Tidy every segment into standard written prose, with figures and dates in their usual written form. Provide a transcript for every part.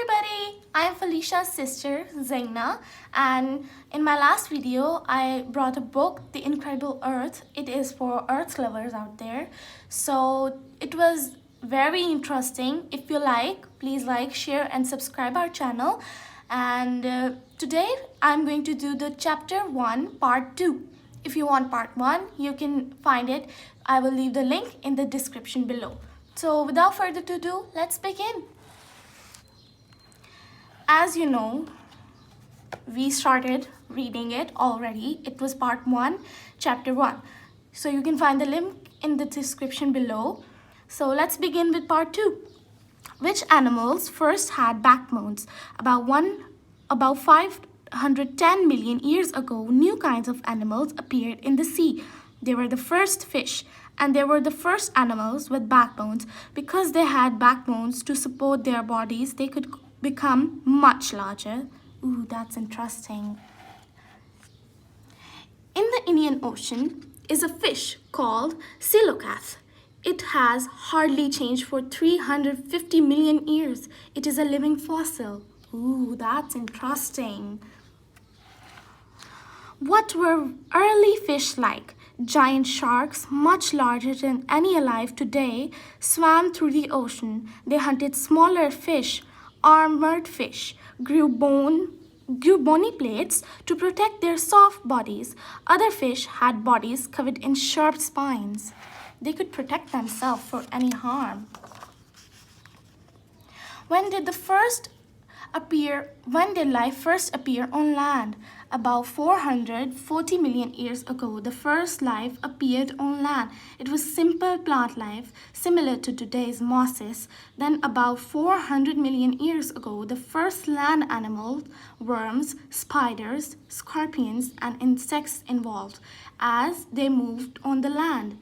everybody, I am Felicia's sister Zaina, and in my last video I brought a book, The Incredible Earth. It is for earth lovers out there. So it was very interesting. If you like, please like, share and subscribe our channel. And today I'm going to do the chapter 1 part 2. If you want part 1, you can find it. I will leave the link in the description below. So without further ado, let's begin. As you know, we started reading it already. It was part 1, chapter 1. So you can find the link in the description below. So let's begin with part 2. Which animals first had backbones? About 510 million years ago, new kinds of animals appeared in the sea. They were the first fish, and they were the first animals with backbones. Because they had backbones to support their bodies, they could become much larger. Ooh, that's interesting. In the Indian Ocean is a fish called coelacanth. It has hardly changed for 350 million years. It is a living fossil. Ooh, that's interesting. What were early fish like? Giant sharks, much larger than any alive today, swam through the ocean. They hunted smaller fish, armored fish, grew bony plates to protect their soft bodies. Other fish had bodies covered in sharp spines. They could protect themselves from any harm. When did life first appear on land? About 440 million years ago, the first life appeared on land. It was simple plant life, similar to today's mosses. Then about 400 million years ago, the first land animals, worms, spiders, scorpions, and insects evolved as they moved on the land.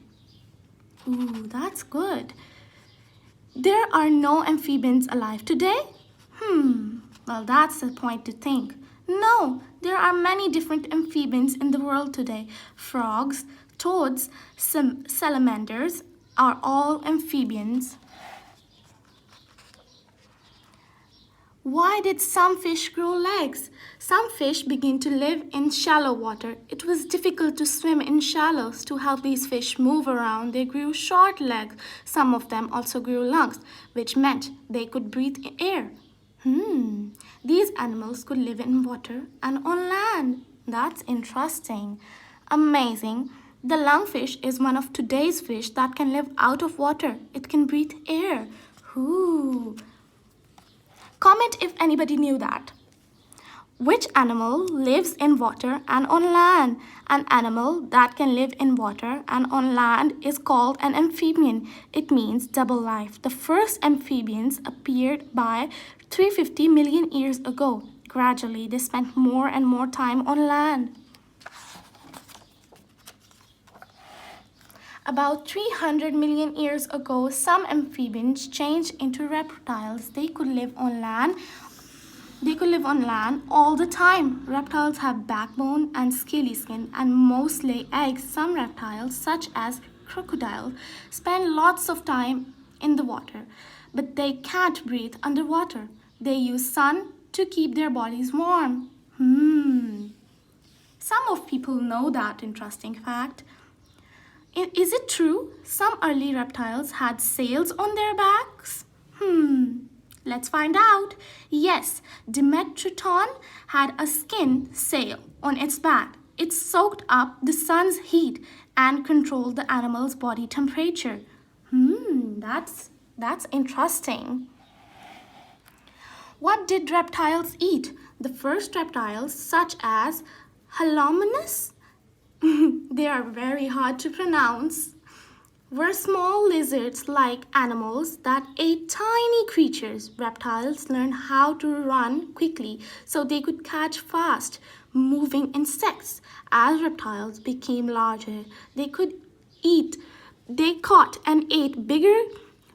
Ooh, that's good. There are no amphibians alive today? Well, that's a point to think. No, there are many different amphibians in the world today. Frogs, toads, salamanders are all amphibians. Why did some fish grow legs? Some fish begin to live in shallow water. It was difficult to swim in shallows. To help these fish move around, they grew short legs. Some of them also grew lungs, which meant they could breathe air. These animals could live in water and on land. That's interesting. Amazing. The lungfish is one of today's fish that can live out of water. It can breathe air. Ooh. Comment if anybody knew that. Which animal lives in water and on land? An animal that can live in water and on land is called an amphibian. It means double life. The first amphibians appeared by 350 million years ago. Gradually, they spent more and more time on land. About 300 million years ago, some amphibians changed into reptiles. They could live on land all the time. Reptiles have backbone and scaly skin and most lay eggs. Some reptiles, such as crocodiles, spend lots of time in the water, but they can't breathe underwater. They use sun to keep their bodies warm. Some of people know that interesting fact. Is it true some early reptiles had sails on their backs? Let's find out. Yes, Dimetrodon had a skin sail on its back. It soaked up the sun's heat and controlled the animal's body temperature. That's interesting. What did reptiles eat? The first reptiles, such as Halominus, they are very hard to pronounce, were small lizards-like animals that ate tiny creatures. Reptiles learned how to run quickly so they could catch fast-moving insects. As reptiles became larger, they caught and ate bigger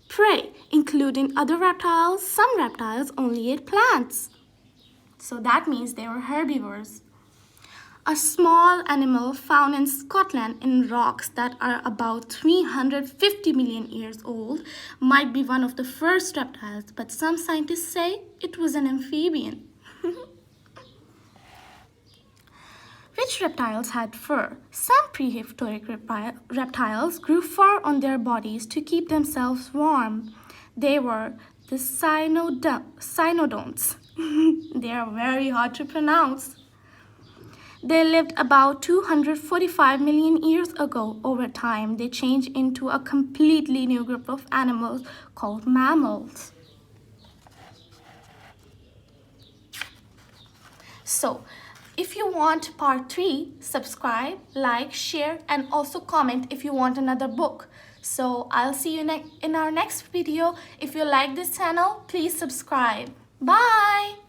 prey, including other reptiles. Some reptiles only ate plants. So that means they were herbivores. A small animal found in Scotland in rocks that are about 350 million years old might be one of the first reptiles, but some scientists say it was an amphibian. Which reptiles had fur? Some prehistoric reptiles grew fur on their bodies to keep themselves warm. They were the cynodonts. They are very hard to pronounce. They lived about 245 million years ago. Over time, they changed into a completely new group of animals called mammals. So, if you want part 3, subscribe, like, share, and also comment if you want another book. So, I'll see you in our next video. If you like this channel, please subscribe. Bye!